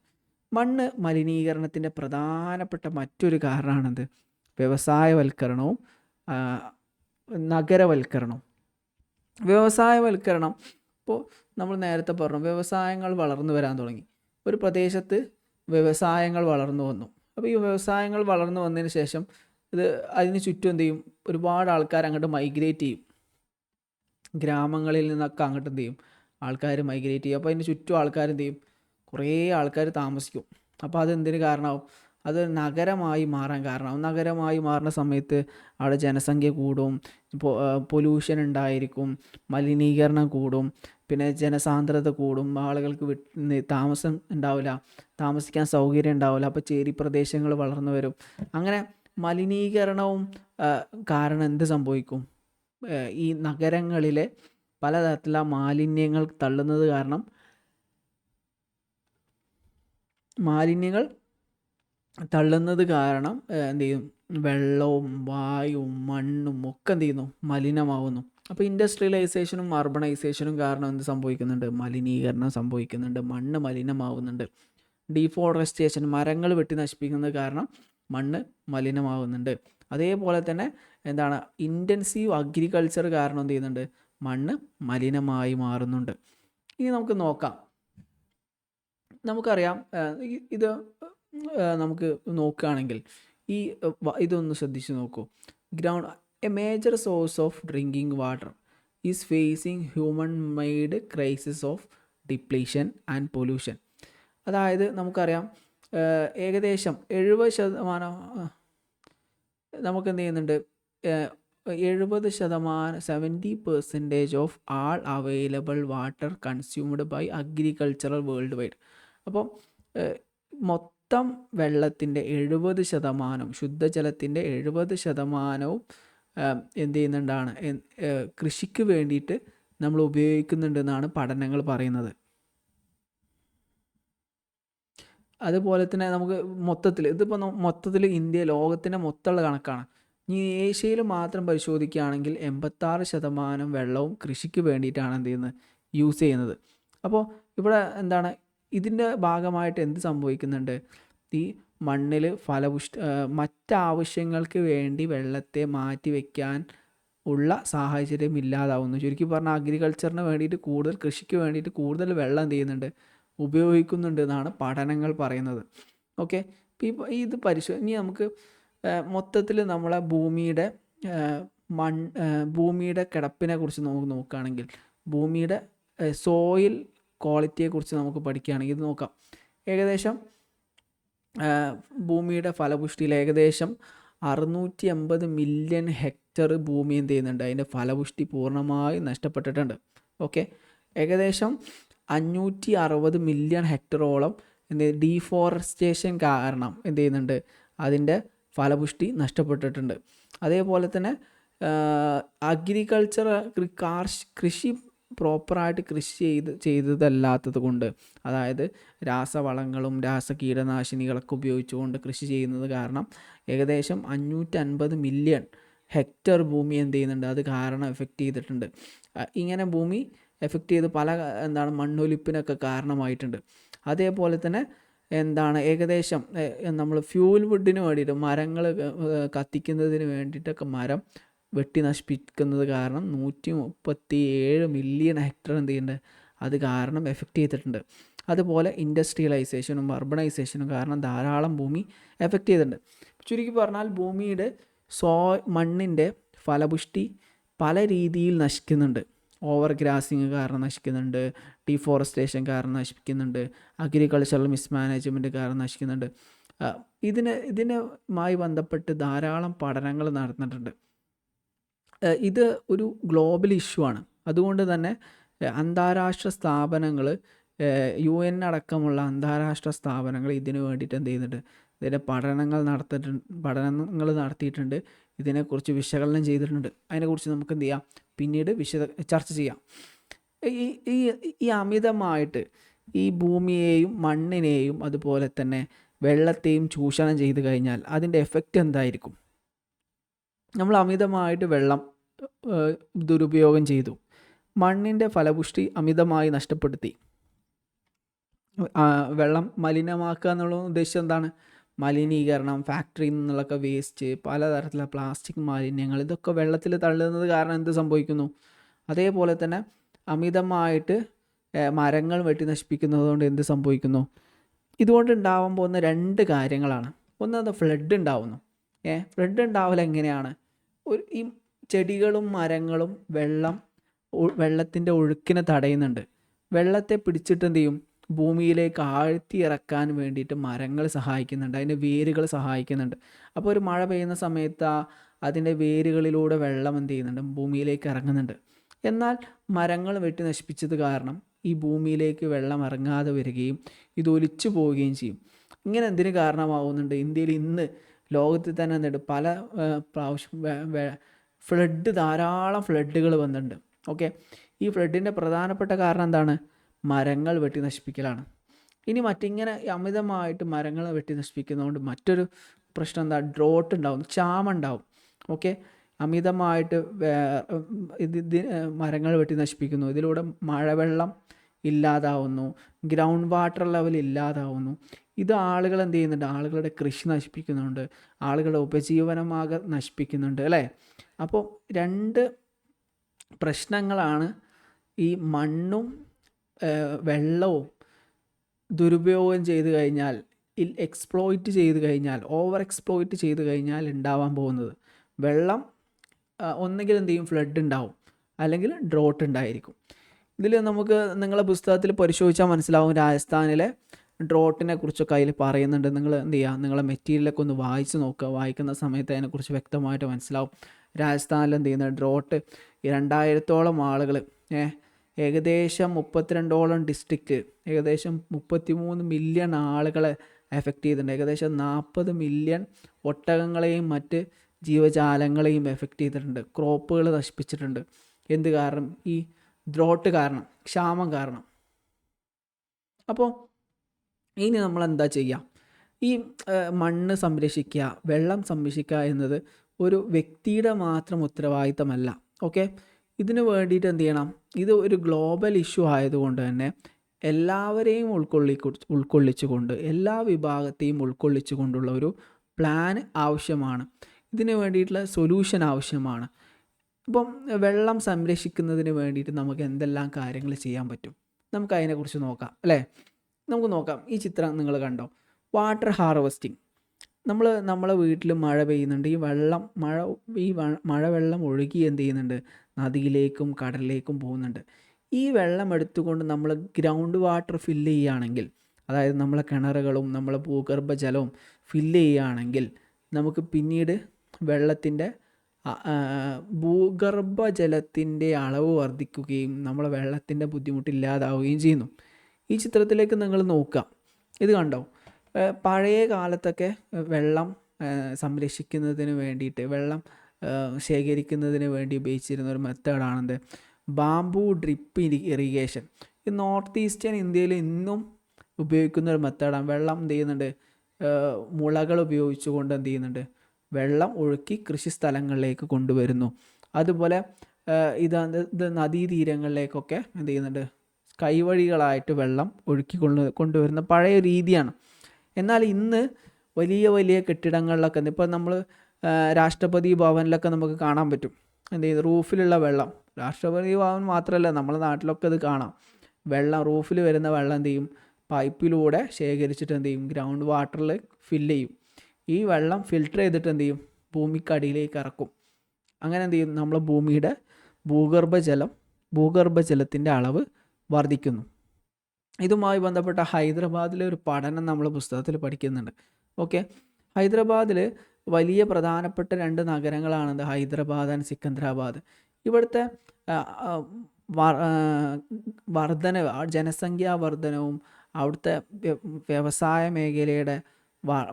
മണ്ണ് മലിനീകരണത്തിൻ്റെ പ്രധാനപ്പെട്ട മറ്റൊരു കാരണമാണത് വ്യവസായവൽക്കരണവും നഗരവൽക്കരണവും. വ്യവസായവൽക്കരണം, ഇപ്പോൾ നമ്മൾ നേരത്തെ പറഞ്ഞു, വ്യവസായങ്ങൾ വളർന്നു വരാൻ തുടങ്ങി. ഒരു പ്രദേശത്ത് വ്യവസായങ്ങൾ വളർന്നു വന്നു. അപ്പോൾ ഈ വ്യവസായങ്ങൾ വളർന്നു വന്നതിന് ശേഷം അതിന് ചുറ്റും എന്ത് ചെയ്യും, ഒരുപാട് ആൾക്കാർ അങ്ങോട്ട് മൈഗ്രേറ്റ് ചെയ്യും. ഗ്രാമങ്ങളിൽ നിന്നൊക്കെ അങ്ങോട്ട് എന്ത് ചെയ്യും, ആൾക്കാർ മൈഗ്രേറ്റ് ചെയ്യും. അപ്പോൾ അതിന് ചുറ്റും ആൾക്കാർ എന്ത് ചെയ്യും, കുറേ ആൾക്കാർ താമസിക്കും. അപ്പോൾ അതെന്തിന് കാരണമാവും, അത് നഗരമായി മാറാൻ കാരണമാവും. നഗരമായി മാറുന്ന സമയത്ത് അവിടെ ജനസംഖ്യ കൂടും, പൊല്യൂഷൻ ഉണ്ടായിരിക്കും, മലിനീകരണം കൂടും, പിന്നെ ജനസാന്ദ്രത കൂടും, ആളുകൾക്ക് താമസം ഉണ്ടാവില്ല, താമസിക്കാൻ സൗകര്യം ഉണ്ടാവില്ല. അപ്പോൾ ചേരി പ്രദേശങ്ങൾ വളർന്നു വരും. അങ്ങനെ മലിനീകരണവും കാരണം എന്ത് സംഭവിക്കും, ഈ നഗരങ്ങളിലെ പലതരത്തിലുള്ള മാലിന്യങ്ങൾ തള്ളുന്നത് കാരണം എന്ത് ചെയ്യും, വെള്ളവും വായുവും മണ്ണും ഒക്കെ എന്ത് ചെയ്യുന്നു, മലിനമാവുന്നു. അപ്പോൾ ഇൻഡസ്ട്രിയലൈസേഷനും അർബണൈസേഷനും കാരണം എന്ത് സംഭവിക്കുന്നുണ്ട്, മലിനീകരണം സംഭവിക്കുന്നുണ്ട്, മണ്ണ് മലിനമാവുന്നുണ്ട്. ഡീഫോറസ്റ്റേഷൻ, മരങ്ങൾ വെട്ടി നശിപ്പിക്കുന്നത് കാരണം മണ്ണ് മലിനമാവുന്നുണ്ട്. അതേപോലെ തന്നെ എന്താണ്, ഇൻറ്റൻസീവ് അഗ്രികൾച്ചർ കാരണം എന്ത് ചെയ്യുന്നുണ്ട്, മണ്ണ് മലിനമായി മാറുന്നുണ്ട്. ഇനി നമുക്ക് നോക്കാം, നമുക്കറിയാം ഇത് നമുക്ക് നോക്കുകയാണെങ്കിൽ ഇതൊന്ന് ശ്രദ്ധിച്ച് നോക്കൂ. A major source of drinking water is facing human made crisis of depletion and pollution. അതായത് നമുക്കറിയാം ഏകദേശം 70% നമുക്ക് എന്ത് ചെയ്യുന്നുണ്ട്, 70% of all available water consumed by agricultural world wide. അപ്പോൾ മൊത്തം വെള്ളത്തിൻ്റെ 70%, ശുദ്ധജലത്തിൻ്റെ 70%വും എന്ത് ചെയ്യുന്നുണ്ടാണ്, കൃഷിക്ക് വേണ്ടിയിട്ട് നമ്മൾ ഉപയോഗിക്കുന്നുണ്ടെന്നാണ് പഠനങ്ങൾ പറയുന്നത്. അതുപോലെ തന്നെ നമുക്ക് മൊത്തത്തിൽ ഇന്ത്യ ലോകത്തിൻ്റെ മൊത്തമുള്ള കണക്കാണ്. ഇനി ഏഷ്യയിൽ മാത്രം പരിശോധിക്കുകയാണെങ്കിൽ 86% വെള്ളവും കൃഷിക്ക് വേണ്ടിയിട്ടാണ് എന്ത് ചെയ്യുന്നത്, യൂസ് ചെയ്യുന്നത്. അപ്പോൾ ഇവിടെ എന്താണ്, ഇതിൻ്റെ ഭാഗമായിട്ട് എന്ത് സംഭവിക്കുന്നുണ്ട്, ഈ മണ്ണിൽ മറ്റാവശ്യങ്ങൾക്ക് വേണ്ടി വെള്ളത്തെ മാറ്റി വയ്ക്കാൻ ഉള്ള സാഹചര്യം ഇല്ലാതാവുന്നു. ചുരുക്കി പറഞ്ഞാൽ അഗ്രികൾച്ചറിന് വേണ്ടിയിട്ട് കൃഷിക്ക് വേണ്ടിയിട്ട് കൂടുതൽ വെള്ളം എന്ത് ചെയ്യുന്നുണ്ട്, ഉപയോഗിക്കുന്നുണ്ട് എന്നാണ് പഠനങ്ങൾ പറയുന്നത്. ഓക്കെ, ഇപ്പോൾ ഇത് ഇനി നമുക്ക് മൊത്തത്തിൽ നമ്മളെ ഭൂമിയുടെ കിടപ്പിനെ കുറിച്ച് നോക്കുകയാണെങ്കിൽ, ഭൂമിയുടെ സോയിൽ ക്വാളിറ്റിയെക്കുറിച്ച് നമുക്ക് പഠിക്കുകയാണെങ്കിൽ ഇത് നോക്കാം. ഏകദേശം ഭൂമിയുടെ ഫലപുഷ്ടിയിൽ ഏകദേശം 680 മില്യൺ ഹെക്ടർ ഭൂമി എന്ത് ചെയ്യുന്നുണ്ട്, അതിൻ്റെ ഫലപുഷ്ടി പൂർണ്ണമായും നഷ്ടപ്പെട്ടിട്ടുണ്ട്. ഓക്കെ, ഏകദേശം 560 മില്യൺ ഹെക്ടറോളം ഡീഫോറസ്റ്റേഷൻ കാരണം എന്ത് ചെയ്യുന്നുണ്ട്, അതിൻ്റെ ഫലപുഷ്ടി നഷ്ടപ്പെട്ടിട്ടുണ്ട്. അതേപോലെ തന്നെ അഗ്രികൾച്ചർ കൃഷി പ്രോപ്പറായിട്ട് കൃഷി ചെയ്തതല്ലാത്തത് കൊണ്ട്, അതായത് രാസവളങ്ങളും രാസകീടനാശിനികളൊക്കെ ഉപയോഗിച്ചുകൊണ്ട് കൃഷി ചെയ്യുന്നത് കാരണം ഏകദേശം 550 മില്യൺ ഹെക്ടർ ഭൂമി എന്ത് ചെയ്യുന്നുണ്ട്, അത് കാരണം എഫക്റ്റ് ചെയ്തിട്ടുണ്ട്. ഇങ്ങനെ ഭൂമി എഫക്റ്റ് ചെയ്ത് പല മണ്ണൊലിപ്പിനൊക്കെ കാരണമായിട്ടുണ്ട്. അതേപോലെ തന്നെ ഏകദേശം നമ്മൾ ഫ്യൂൽ വുഡിന് വേണ്ടിയിട്ട് മരങ്ങൾ കത്തിക്കുന്നതിന് വേണ്ടിയിട്ടൊക്കെ മരം വെട്ടി നശിപ്പിക്കുന്നത് കാരണം 137 മില്യൺ ഹെക്ടർ എന്ത് ചെയ്യുന്നുണ്ട്, അത് കാരണം എഫക്റ്റ് ചെയ്തിട്ടുണ്ട്. അതുപോലെ ഇൻഡസ്ട്രിയലൈസേഷനും അർബണൈസേഷനും കാരണം ധാരാളം ഭൂമി എഫക്റ്റ് ചെയ്തിട്ടുണ്ട്. ചുരുക്കി പറഞ്ഞാൽ ഭൂമിയുടെ മണ്ണിൻ്റെ ഫലപുഷ്ടി പല രീതിയിൽ നശിക്കുന്നുണ്ട്. ഓവർ ഗ്രാസിങ് കാരണം നശിക്കുന്നുണ്ട്, ഡീഫോറസ്റ്റേഷൻ കാരണം നശിപ്പിക്കുന്നുണ്ട്, അഗ്രികൾച്ചറൽ മിസ്മാനേജ്മെൻറ്റ് കാരണം നശിക്കുന്നുണ്ട്. ഇതിനുമായി ബന്ധപ്പെട്ട് ധാരാളം പഠനങ്ങൾ നടന്നിട്ടുണ്ട്. ഇത് ഒരു ഗ്ലോബൽ ഇഷ്യൂ ആണ്. അതുകൊണ്ട് തന്നെ അന്താരാഷ്ട്ര സ്ഥാപനങ്ങൾ, UN അടക്കമുള്ള അന്താരാഷ്ട്ര സ്ഥാപനങ്ങൾ ഇതിനു വേണ്ടിയിട്ട് എന്ത് ചെയ്യുന്നുണ്ട്, ഇതിൻ്റെ പഠനങ്ങൾ നടത്തിയിട്ടുണ്ട്. ഇതിനെക്കുറിച്ച് വിശകലനം ചെയ്തിട്ടുണ്ട്. അതിനെക്കുറിച്ച് നമുക്ക് എന്ത് ചെയ്യാം, പിന്നീട് ചർച്ച ചെയ്യാം. ഈ അമിതമായിട്ട് ഈ ഭൂമിയെയും മണ്ണിനെയും അതുപോലെ തന്നെ വെള്ളത്തെയും ചൂഷണം ചെയ്ത് കഴിഞ്ഞാൽ അതിൻ്റെ എഫക്റ്റ് എന്തായിരിക്കും? നമ്മൾ അമിതമായിട്ട് വെള്ളം ദുരുപയോഗം ചെയ്തു, മണ്ണിൻ്റെ ഫലപുഷ്ടി അമിതമായി നഷ്ടപ്പെടുത്തി. വെള്ളം മലിനമാക്കുക എന്നുള്ള ഉദ്ദേശം എന്താണ്? മലിനീകരണം, ഫാക്ടറിയിൽ നിന്നുള്ളൊക്കെ വേസ്റ്റ്, പലതരത്തിലുള്ള പ്ലാസ്റ്റിക് മാലിന്യങ്ങൾ, ഇതൊക്കെ വെള്ളത്തിൽ തള്ളുന്നത് കാരണം എന്ത് സംഭവിക്കുന്നു? അതേപോലെ തന്നെ അമിതമായിട്ട് മരങ്ങൾ വെട്ടി നശിപ്പിക്കുന്നത് കൊണ്ട് എന്ത് സംഭവിക്കുന്നു? ഇതുകൊണ്ട് ഉണ്ടാവാൻ പോകുന്ന 2 കാര്യങ്ങളാണ്. ഒന്ന്, ഫ്ലഡ് ഉണ്ടാവുന്നു. ഫ്ലഡ് ഉണ്ടാവൽ എങ്ങനെയാണ്? ഈ ചെടികളും മരങ്ങളും വെള്ളത്തിൻ്റെ ഒഴുക്കിനെ തടയുന്നുണ്ട്. വെള്ളത്തെ പിടിച്ചിട്ട് എന്ത് ചെയ്യും, ഭൂമിയിലേക്ക് ആഴ്ത്തി ഇറക്കാൻ വേണ്ടിയിട്ട് മരങ്ങൾ സഹായിക്കുന്നുണ്ട്, അതിൻ്റെ വേരുകൾ സഹായിക്കുന്നുണ്ട്. അപ്പോൾ ഒരു മഴ പെയ്യുന്ന സമയത്ത് അതിൻ്റെ വേരുകളിലൂടെ വെള്ളം എന്ത് ചെയ്യുന്നുണ്ട്, ഭൂമിയിലേക്ക് ഇറങ്ങുന്നുണ്ട്. എന്നാൽ മരങ്ങൾ വെട്ടി നശിപ്പിച്ചത് കാരണം ഈ ഭൂമിയിലേക്ക് വെള്ളം ഇറങ്ങാതെ വരികയും ഇത് ഒലിച്ചു പോവുകയും ചെയ്യും. ഇങ്ങനെ എന്തിന് കാരണമാവുന്നുണ്ട്? ഇന്ത്യയിൽ ഇന്ന് ലോകത്തിൽ തന്നെ എന്നിട്ട് പല പ്രാവശ്യം ധാരാളം ഫ്ലഡുകൾ വന്നിട്ടുണ്ട്. ഓക്കെ, ഈ ഫ്ലഡിൻ്റെ പ്രധാനപ്പെട്ട കാരണം എന്താണ്? മരങ്ങൾ വെട്ടി നശിപ്പിക്കലാണ്. ഇനി മറ്റിങ്ങനെ അമിതമായിട്ട് മരങ്ങൾ വെട്ടി നശിപ്പിക്കുന്നതുകൊണ്ട് മറ്റൊരു പ്രശ്നം എന്താ? ഡ്രോട്ട് ഉണ്ടാവും, ക്ഷാമം ഉണ്ടാവും. ഓക്കെ, അമിതമായിട്ട് മരങ്ങൾ വെട്ടി നശിപ്പിക്കുന്നു. ഇതിലൂടെ മഴവെള്ളം ഇല്ലാതാവുന്നു, ഗ്രൗണ്ട് വാട്ടർ ലെവൽ ഇല്ലാതാവുന്നു. ഇത് ആളുകൾ എന്ത് ചെയ്യുന്നുണ്ട്? ആളുകളുടെ കൃഷി നശിപ്പിക്കുന്നുണ്ട്, ആളുകളുടെ ഉപജീവനമാകെ നശിപ്പിക്കുന്നുണ്ട്, അല്ലേ? അപ്പോൾ 2 പ്രശ്നങ്ങളാണ് ഈ മണ്ണും വെള്ളവും ദുരുപയോഗം ചെയ്ത് കഴിഞ്ഞാൽ, എക്സ്പ്ലോയിറ്റ് ചെയ്ത് കഴിഞ്ഞാൽ, ഓവർ എക്സ്പ്ലോയിറ്റ് ചെയ്ത് കഴിഞ്ഞാൽ ഉണ്ടാവാൻ പോകുന്നത്. വെള്ളം ഒന്നുകിൽ എന്ത് ചെയ്യും, ഫ്ലഡ് ഉണ്ടാവും, അല്ലെങ്കിൽ ഡ്രോട്ട് ഉണ്ടായിരിക്കും. ഇതിൽ നമുക്ക് നിങ്ങളെ പുസ്തകത്തിൽ പരിശോധിച്ചാൽ മനസ്സിലാവും, രാജസ്ഥാനിലെ ഡ്രോട്ടിനെ കുറിച്ചൊക്കെ അതിൽ പറയുന്നുണ്ട്. നിങ്ങൾ എന്ത് ചെയ്യുക, നിങ്ങളെ മെറ്റീരിയലൊക്കെ ഒന്ന് വായിച്ച് നോക്കുക. വായിക്കുന്ന സമയത്ത് അതിനെക്കുറിച്ച് വ്യക്തമായിട്ട് മനസ്സിലാവും. രാജസ്ഥാനിൽ എന്ത് ചെയ്യുന്ന ഡ്രോട്ട് 2000-ഓളം ആളുകൾ, ഏകദേശം 32ഓളം ഡിസ്ട്രിക്റ്റ്, ഏകദേശം 33 മില്യൺ ആളുകളെ എഫക്റ്റ് ചെയ്തിട്ടുണ്ട്. ഏകദേശം 40 മില്യൺ ഒട്ടകങ്ങളെയും മറ്റ് ജീവജാലങ്ങളെയും എഫക്റ്റ് ചെയ്തിട്ടുണ്ട്. ക്രോപ്പുകൾ നശിപ്പിച്ചിട്ടുണ്ട്. എന്ത് കാരണം? ഈ ഡ്രോട്ട് കാരണം, ക്ഷാമം കാരണം. അപ്പോൾ ഇനി നമ്മൾ എന്താ ചെയ്യുക? ഈ മണ്ണ് സംരക്ഷിക്കുക, വെള്ളം സംരക്ഷിക്കുക എന്നത് ഒരു വ്യക്തിയുടെ മാത്രം ഉത്തരവാദിത്തമല്ല. ഓക്കെ, ഇതിനു വേണ്ടിയിട്ട് എന്ത് ചെയ്യണം? ഇത് ഒരു ഗ്ലോബൽ ഇഷ്യൂ ആയതുകൊണ്ട് തന്നെ എല്ലാവരെയും ഉൾക്കൊള്ളിച്ചുകൊണ്ട്, എല്ലാ വിഭാഗത്തെയും ഉൾക്കൊള്ളിച്ചുകൊണ്ടുള്ള ഒരു പ്ലാൻ ആവശ്യമാണ്. ഇതിനു വേണ്ടിയിട്ടുള്ള സൊല്യൂഷൻ ആവശ്യമാണ്. ഇപ്പം വെള്ളം സംരക്ഷിക്കുന്നതിന് വേണ്ടിയിട്ട് നമുക്ക് എന്തെല്ലാം കാര്യങ്ങൾ ചെയ്യാൻ പറ്റും? നമുക്ക് അതിനെക്കുറിച്ച് നോക്കാം, അല്ലേ? നമുക്ക് നോക്കാം. ഈ ചിത്രം നിങ്ങൾ കണ്ടോ? Water harvesting. നമ്മളെ വീട്ടിൽ മഴ പെയ്യുന്നുണ്ട്. ഈ മഴവെള്ളം ഒഴുകി എന്ത് ചെയ്യുന്നുണ്ട്? നദിയിലേക്കും കടലിലേക്കും പോകുന്നുണ്ട്. ഈ വെള്ളം എടുത്തുകൊണ്ട് നമ്മൾ ഗ്രൗണ്ട് വാട്ടർ ഫില്ല് ചെയ്യുകയാണെങ്കിൽ അതായത് നമ്മളെ കിണറുകളും നമ്മളെ ഭൂഗർഭജലവും ഫില്ല് ചെയ്യുകയാണെങ്കിൽ നമുക്ക് പിന്നീട് വെള്ളത്തിൻ്റെ ഭൂഗർഭജലത്തിൻ്റെ അളവ് വർദ്ധിക്കുകയും നമ്മളെ വെള്ളത്തിൻ്റെ ബുദ്ധിമുട്ടില്ലാതാവുകയും ചെയ്യുന്നു. ഈ ചിത്രത്തിലേക്ക് നിങ്ങൾ നോക്കുക, ഇത് കണ്ടോ? പഴയ കാലത്തൊക്കെ വെള്ളം സംരക്ഷിക്കുന്നതിന് വേണ്ടിയിട്ട്, വെള്ളം ശേഖരിക്കുന്നതിന് വേണ്ടി ഉപയോഗിച്ചിരുന്ന ഒരു മെത്തേഡാണെന്ത്? Bamboo drip irrigation. ഈ നോർത്ത് ഈസ്റ്റേൺ ഇന്ത്യയിൽ ഇന്നും ഉപയോഗിക്കുന്ന ഒരു മെത്തേഡാണ്. വെള്ളം എന്ത് ചെയ്യുന്നുണ്ട്? മുളകൾ ഉപയോഗിച്ചുകൊണ്ട് എന്ത് ചെയ്യുന്നുണ്ട്? വെള്ളം ഒഴുക്കി കൃഷി സ്ഥലങ്ങളിലേക്ക് കൊണ്ടുവരുന്നു. അതുപോലെ ഇത് നദീതീരങ്ങളിലേക്കൊക്കെ എന്ത് ചെയ്യുന്നുണ്ട്? കൈവഴികളായിട്ട് വെള്ളം ഒഴുക്കി കൊണ്ടുവരുന്ന പഴയ രീതിയാണ്. എന്നാൽ ഇന്ന് വലിയ വലിയ കെട്ടിടങ്ങളിലൊക്കെ ഇപ്പോൾ നമ്മൾ രാഷ്ട്രപതി ഭവനിലൊക്കെ നമുക്ക് കാണാൻ പറ്റും എന്ത് ചെയ്യുന്നത്? റൂഫിലുള്ള വെള്ളം. രാഷ്ട്രപതി ഭവൻ മാത്രമല്ല, നമ്മുടെ നാട്ടിലൊക്കെ ഇത് കാണാം. വെള്ളം റൂഫിൽ വരുന്ന വെള്ളം എന്ത് ചെയ്യും? പൈപ്പിലൂടെ ശേഖരിച്ചിട്ട് എന്ത് ചെയ്യും? ഗ്രൗണ്ട് വാട്ടറിൽ ഫില്ല് ചെയ്യും. ഈ വെള്ളം ഫിൽട്ടർ ചെയ്തിട്ട് എന്ത് ചെയ്യും? ഭൂമിക്കടിയിലേക്ക് ഇറക്കും. അങ്ങനെ എന്ത് ചെയ്യും? നമ്മളെ ഭൂമിയുടെ ഭൂഗർഭജലത്തിൻ്റെ അളവ് വർദ്ധിക്കുന്നു. ഇതുമായി ബന്ധപ്പെട്ട ഹൈദരാബാദിലെ ഒരു പഠനം നമ്മൾ പുസ്തകത്തിൽ പഠിക്കുന്നുണ്ട്. ഓക്കെ, ഹൈദരാബാദിൽ വലിയ പ്രധാനപ്പെട്ട 2 നഗരങ്ങളാണത്, ഹൈദരാബാദ് ആൻഡ് സിക്കന്ദരാബാദ്. ഇവിടുത്തെ വർധനവ്, ജനസംഖ്യാ വർധനവും അവിടുത്തെ വ്യവസായ മേഖലയുടെ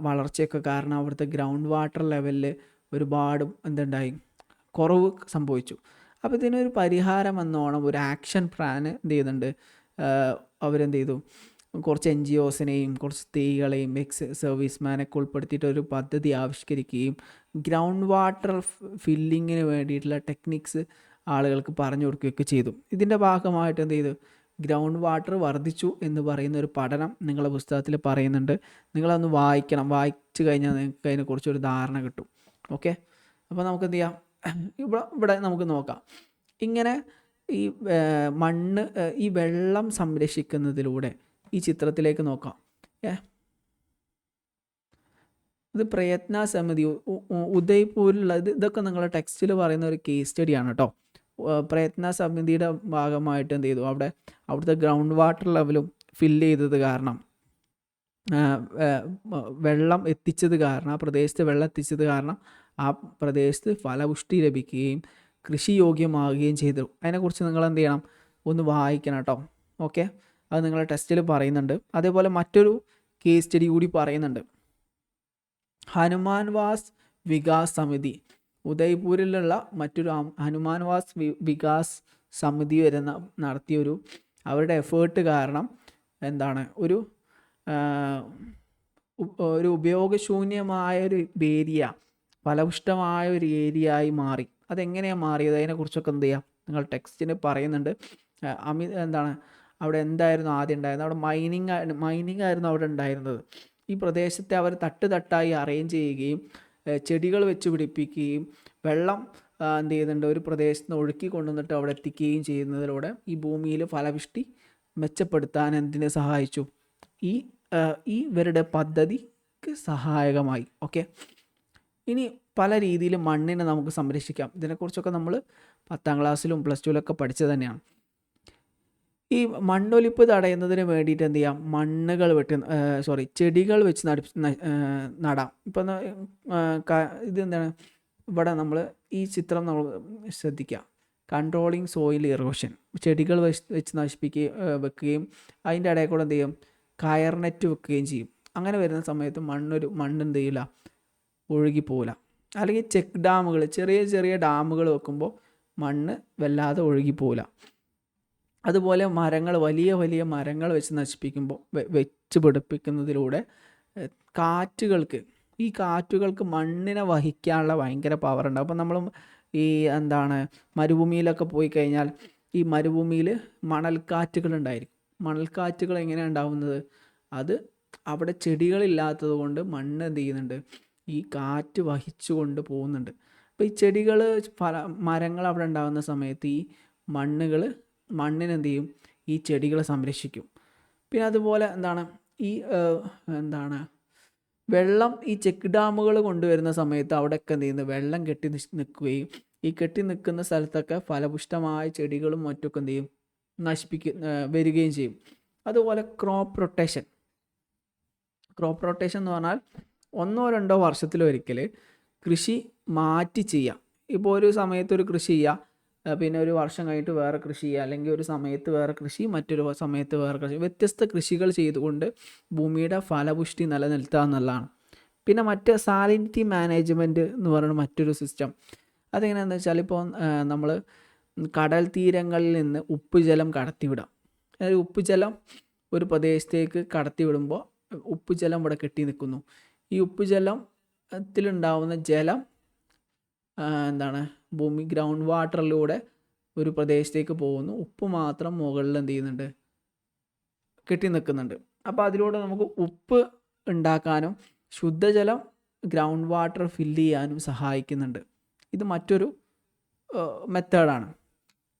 വളർച്ചയൊക്കെ കാരണം അവിടുത്തെ ഗ്രൗണ്ട് വാട്ടർ ലെവലിൽ ഒരുപാട് എന്തുണ്ടായി? കുറവ് സംഭവിച്ചു. അപ്പോൾ ഇതിനൊരു പരിഹാരം എന്നോണം ഒരു ആക്ഷൻ പ്ലാൻ എന്ത് ചെയ്യുന്നുണ്ട്? അവരെന്ത് ചെയ്തു? കുറച്ച് NGOസിനെയും കുറച്ച് സ്ത്രീകളെയും സർവീസ്മാനൊക്കെ ഉൾപ്പെടുത്തിയിട്ട് ഒരു പദ്ധതി ആവിഷ്കരിക്കുകയും ഗ്രൗണ്ട് വാട്ടർ ഫില്ലിങ്ങിന് വേണ്ടിയിട്ടുള്ള ടെക്നിക്സ് ആളുകൾക്ക് പറഞ്ഞു കൊടുക്കുകയൊക്കെ ചെയ്തു. ഇതിൻ്റെ ഭാഗമായിട്ട് എന്ത് ചെയ്തു? ഗ്രൗണ്ട് വാട്ടർ വർദ്ധിച്ചു എന്ന് പറയുന്ന ഒരു പഠനം നിങ്ങളുടെ പുസ്തകത്തിൽ പറയുന്നുണ്ട്. നിങ്ങളതൊന്ന് വായിക്കണം. വായിച്ചു കഴിഞ്ഞാൽ നിങ്ങൾക്ക് അതിനെക്കുറിച്ചൊരു ധാരണ കിട്ടും. ഓക്കെ, അപ്പോൾ നമുക്ക് എന്ത് ചെയ്യാം? ഇവിടെ നമുക്ക് നോക്കാം. ഇങ്ങനെ ഈ ഈ വെള്ളം സംരക്ഷിക്കുന്നതിലൂടെ ഈ ചിത്രത്തിലേക്ക് നോക്കാം. ഇത് പ്രയത്ന സമിതി ഉദയ്പൂരിലുള്ള ഇതൊക്കെ നിങ്ങളുടെ ടെക്സ്റ്റിൽ പറയുന്ന ഒരു കേസ് സ്റ്റഡിയാണ് കേട്ടോ. പ്രയത്ന സമിതിയുടെ ഭാഗമായിട്ട് എന്ത് ചെയ്തു? അവിടുത്തെ ഗ്രൗണ്ട് വാട്ടർ ലെവലും ഫില്ല് ചെയ്തത് കാരണം, വെള്ളം എത്തിച്ചത് കാരണം, ആ പ്രദേശത്ത് വെള്ളം എത്തിച്ചത് കാരണം ആ പ്രദേശത്ത് ഫലപുഷ്ടി ലഭിക്കുകയും കൃഷി യോഗ്യമാവുകയും ചെയ്തു. അതിനെക്കുറിച്ച് നിങ്ങൾ എന്ത് ചെയ്യണം? ഒന്ന് വായിക്കണം കേട്ടോ. ഓക്കെ, അത് നിങ്ങളുടെ ടെസ്റ്റിൽ പറയുന്നുണ്ട്. അതേപോലെ മറ്റൊരു കേസ് സ്റ്റഡി കൂടി പറയുന്നുണ്ട്. ഹനുമാൻവാസ് വികാസ് സമിതി, ഉദയ്പൂരിലുള്ള മറ്റൊരു ഹനുമാൻവാസ് വികാസ് സമിതി നടത്തിയൊരു അവരുടെ എഫേർട്ട് കാരണം എന്താണ്? ഒരു ഉപയോഗശൂന്യമായൊരു ഏരിയ ഫലപുഷ്ടമായ ഒരു ഏരിയ ആയി മാറി. അതെങ്ങനെയാണ് മാറിയത്? അതിനെക്കുറിച്ചൊക്കെ എന്ത് ചെയ്യാം? നിങ്ങൾ ടെക്സ്റ്റിന് പറയുന്നുണ്ട്. എന്താണ് അവിടെ എന്തായിരുന്നു ആദ്യം ഉണ്ടായിരുന്നത്? അവിടെ മൈനിങ് ആയിരുന്നു അവിടെ ഉണ്ടായിരുന്നത്. ഈ പ്രദേശത്തെ അവർ തട്ടായി അറേഞ്ച് ചെയ്യുകയും ചെടികൾ വെച്ച് പിടിപ്പിക്കുകയും വെള്ളം എന്ത് ചെയ്യുന്നുണ്ട്? ഒരു പ്രദേശത്ത് നിന്ന് ഒഴുക്കി കൊണ്ടുവന്നിട്ട് അവിടെ എത്തിക്കുകയും ചെയ്യുന്നതിലൂടെ ഈ ഭൂമിയിൽ ഫലപുഷ്ടി മെച്ചപ്പെടുത്താൻ എന്തിനെ സഹായിച്ചു? ഈ ഇവരുടെ പദ്ധതിക്ക് സഹായകമായി. ഓക്കെ, ഇനി പല രീതിയിൽ മണ്ണിനെ നമുക്ക് സംരക്ഷിക്കാം. ഇതിനെക്കുറിച്ചൊക്കെ നമ്മൾ 10ാം ക്ലാസ്സിലും പ്ലസ് ടുവിലൊക്കെ പഠിച്ചത് തന്നെയാണ്. ഈ മണ്ണൊലിപ്പ് തടയുന്നതിന് വേണ്ടിയിട്ട് എന്ത് ചെയ്യാം? ചെടികൾ വെച്ച് നടാം. ഇപ്പം ഇതെന്താണ്? ഇവിടെ നമ്മൾ ഈ ചിത്രം നമ്മൾ ശ്രദ്ധിക്കുക. Controlling soil erosion. ചെടികൾ വെച്ച് വെക്കുകയും അതിൻ്റെ ഇടയിൽ കൂടെ എന്ത് ചെയ്യും? കയർ നെറ്റ് വെക്കുകയും ചെയ്യും. അങ്ങനെ വരുന്ന സമയത്ത് മണ്ണ് എന്ത് ചെയ്യില്ല? ഒഴുകിപ്പോവില്ല. അല്ലെങ്കിൽ ചെക്ക് ഡാമുകൾ, ചെറിയ ചെറിയ ഡാമുകൾ വെക്കുമ്പോൾ മണ്ണ് വല്ലാതെ ഒഴുകിപ്പോവില്ല. അതുപോലെ വലിയ വലിയ മരങ്ങൾ വെച്ച് പിടിപ്പിക്കുന്നതിലൂടെ കാറ്റുകൾക്ക് മണ്ണിനെ വഹിക്കാനുള്ള ഭയങ്കര പവറുണ്ട്. അപ്പം നമ്മൾ ഈ മരുഭൂമിയിലൊക്കെ പോയി കഴിഞ്ഞാൽ ഈ മരുഭൂമിയിൽ മണൽക്കാറ്റുകളുണ്ടായിരിക്കും. മണൽക്കാറ്റുകൾ എങ്ങനെയാണ് ഉണ്ടാവുന്നത്? അത് അവിടെ ചെടികളില്ലാത്തത് കൊണ്ട് മണ്ണ് എന്ത് ചെയ്യുന്നുണ്ട്? ഈ കാറ്റ് വഹിച്ചു കൊണ്ട് പോകുന്നുണ്ട്. അപ്പോൾ ഈ മരങ്ങൾ അവിടെ ഉണ്ടാകുന്ന സമയത്ത് ഈ മണ്ണിനെന്ത് ചെയ്യും? ഈ ചെടികളെ സംരക്ഷിക്കും. പിന്നെ അതുപോലെ വെള്ളം ഈ ചെക്ക് ഡാമുകൾ കൊണ്ടുവരുന്ന സമയത്ത് അവിടെയൊക്കെ എന്ത് ചെയ്യുന്നത്? വെള്ളം കെട്ടി നിൽക്കുകയും ഈ കെട്ടി നിൽക്കുന്ന സ്ഥലത്തൊക്കെ ഫലപുഷ്ടമായ ചെടികളും മറ്റൊക്കെ എന്ത് ചെയ്യും? വരികയും ചെയ്യും. അതുപോലെ ക്രോപ്പ് റൊട്ടേഷൻ. ക്രോപ്പ് റൊട്ടേഷൻ എന്ന് പറഞ്ഞാൽ 1-2 വർഷത്തിലൊരിക്കൽ കൃഷി മാറ്റി ചെയ്യുക. ഇപ്പോൾ ഒരു സമയത്ത് ഒരു കൃഷി ചെയ്യുക, പിന്നെ ഒരു വർഷം കഴിഞ്ഞിട്ട് വേറെ കൃഷി ചെയ്യുക, അല്ലെങ്കിൽ ഒരു സമയത്ത് വേറെ കൃഷി, മറ്റൊരു സമയത്ത് വേറെ കൃഷി, വ്യത്യസ്ത കൃഷികൾ ചെയ്തുകൊണ്ട് ഭൂമിയുടെ ഫലപുഷ്ടി നിലനിർത്തുക എന്നുള്ളതാണ്. പിന്നെ മറ്റ് സാലിനിറ്റി മാനേജ്മെൻറ്റ് എന്ന് പറയുന്ന മറ്റൊരു സിസ്റ്റം. അതെങ്ങനെയാണെന്ന് വെച്ചാൽ, ഇപ്പോൾ നമ്മൾ കടൽ തീരങ്ങളിൽ നിന്ന് ഉപ്പുജലം കടത്തിവിടാം. അതായത് ഉപ്പുജലം ഒരു പ്രദേശത്തേക്ക് കടത്തിവിടുമ്പോൾ ഉപ്പുജലം ഇവിടെ കെട്ടി നിൽക്കുന്നു. ഈ ഉപ്പുജലത്തിലുണ്ടാവുന്ന ജലം ഭൂമി ഗ്രൗണ്ട് വാട്ടറിലൂടെ ഒരു പ്രദേശത്തേക്ക് പോകുന്നു. ഉപ്പ് മാത്രം മുകളിൽ എന്ത് ചെയ്യുന്നുണ്ട്, കെട്ടി നിൽക്കുന്നുണ്ട്. അപ്പോൾ അതിലൂടെ നമുക്ക് ഉപ്പ് ഉണ്ടാക്കാനും ശുദ്ധജലം ഗ്രൗണ്ട് വാട്ടർ ഫില്ല് ചെയ്യാനും സഹായിക്കുന്നുണ്ട്. ഇത് മറ്റൊരു മെത്തേഡാണ്.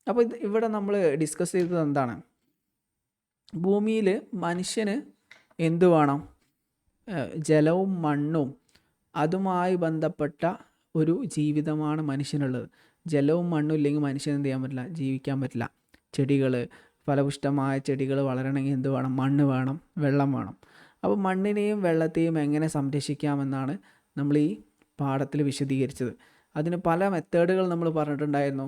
അപ്പോൾ ഇവിടെ നമ്മൾ ഡിസ്കസ് ചെയ്തത് എന്താണ്? ഭൂമിയിൽ മനുഷ്യന് എന്ത് വേണം? ജലവും മണ്ണും അതുമായി ബന്ധപ്പെട്ട ഒരു ജീവിതമാണ് മനുഷ്യനുള്ളത്. ജലവും മണ്ണും ഇല്ലെങ്കിൽ മനുഷ്യന് എന്ത് ചെയ്യാൻ പറ്റില്ല, ജീവിക്കാൻ പറ്റില്ല. ചെടികൾ, ഫലപുഷ്ടമായ ചെടികൾ വളരണമെങ്കിൽ എന്ത് വേണം? മണ്ണ് വേണം, വെള്ളം വേണം. അപ്പോൾ മണ്ണിനെയും വെള്ളത്തെയും എങ്ങനെ സംരക്ഷിക്കാമെന്നാണ് നമ്മൾ ഈ പാഠത്തിൽ വിശദീകരിച്ചത്. അതിന് പല മെത്തേഡുകൾ നമ്മൾ പറഞ്ഞിട്ടുണ്ടായിരുന്നു.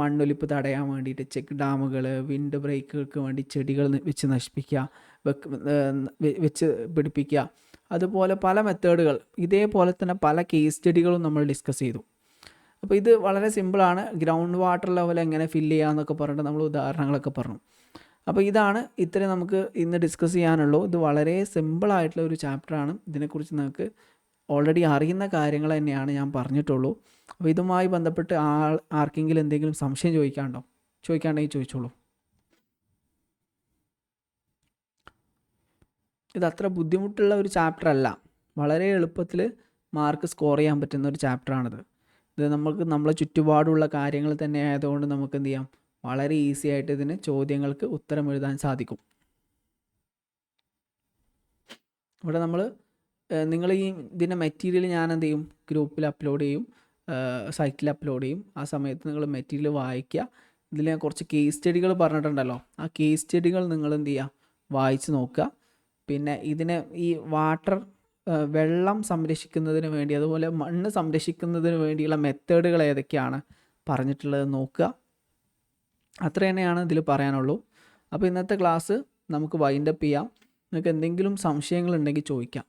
മണ്ണൊലിപ്പ് തടയാൻ വേണ്ടിയിട്ട് ചെക്ക് ഡാമുകൾ, വിൻഡ് ബ്രേക്കുകൾക്ക് വേണ്ടി ചെടികൾ വെച്ച് നശിപ്പിക്കുക, വെച്ച് പിടിപ്പിക്കുക, അതുപോലെ പല മെത്തേഡുകൾ. ഇതേപോലെ തന്നെ പല കേസ് സ്റ്റഡികളും നമ്മൾ ഡിസ്കസ് ചെയ്തു. അപ്പോൾ ഇത് വളരെ സിമ്പിളാണ്. ഗ്രൗണ്ട് വാട്ടർ ലെവൽ എങ്ങനെ ഫില്ല് ചെയ്യാമെന്നൊക്കെ പറഞ്ഞിട്ട് നമ്മൾ ഉദാഹരണങ്ങളൊക്കെ പറഞ്ഞു. അപ്പോൾ ഇതാണ് ഇത്രയും നമുക്ക് ഇന്ന് ഡിസ്കസ് ചെയ്യാനുള്ളൂ. ഇത് വളരെ സിമ്പിളായിട്ടുള്ള ഒരു ചാപ്റ്ററാണ്. ഇതിനെക്കുറിച്ച് നിങ്ങൾക്ക് ഓൾറെഡി അറിയുന്ന കാര്യങ്ങൾ തന്നെയാണ് ഞാൻ പറഞ്ഞിട്ടുള്ളൂ. അപ്പോൾ ഇതുമായി ബന്ധപ്പെട്ട് ആർക്കെങ്കിലും എന്തെങ്കിലും സംശയം ചോദിക്കാണ്ടെങ്കിൽ ചോദിച്ചോളൂ. ഇത് അത്ര ബുദ്ധിമുട്ടുള്ള ഒരു ചാപ്റ്റർ അല്ല. വളരെ എളുപ്പത്തിൽ മാർക്ക് സ്കോർ ചെയ്യാൻ പറ്റുന്ന ഒരു ചാപ്റ്ററാണിത്. ഇത് നമ്മളെ ചുറ്റുപാടുള്ള കാര്യങ്ങൾ തന്നെ ആയതുകൊണ്ട് നമുക്ക് എന്ത് ചെയ്യാം, വളരെ ഈസി ആയിട്ട് ഇതിന് ചോദ്യങ്ങൾക്ക് ഉത്തരം എഴുതാൻ സാധിക്കും. ഇവിടെ നിങ്ങൾ ഇതിൻ്റെ മെറ്റീരിയൽ ഞാൻ എന്ത് ചെയ്യും, ഗ്രൂപ്പിൽ അപ്ലോഡ് ചെയ്യും, സൈറ്റിൽ അപ്ലോഡ് ചെയ്യും. ആ സമയത്ത് നിങ്ങൾ മെറ്റീരിയൽ വായിക്കുക. ഇതിൽ ഞാൻ കുറച്ച് കേസ് സ്റ്റഡികൾ പറഞ്ഞിട്ടുണ്ടല്ലോ, ആ കേസ് സ്റ്റഡികൾ നിങ്ങൾ എന്ത് ചെയ്യുക, വായിച്ച് നോക്കുക. പിന്നെ ഈ വെള്ളം സംരക്ഷിക്കുന്നതിന് വേണ്ടി, അതുപോലെ മണ്ണ് സംരക്ഷിക്കുന്നതിന് വേണ്ടിയുള്ള മെത്തേഡുകൾ ഏതൊക്കെയാണ് പറഞ്ഞിട്ടുള്ളത് നോക്കുക. അത്ര തന്നെയാണ് ഇതിൽ പറയാനുള്ളൂ. അപ്പോൾ ഇന്നത്തെ ക്ലാസ് നമുക്ക് വൈൻഡപ്പ് ചെയ്യാം. നിങ്ങൾക്ക് എന്തെങ്കിലും സംശയങ്ങളുണ്ടെങ്കിൽ ചോദിക്കാം.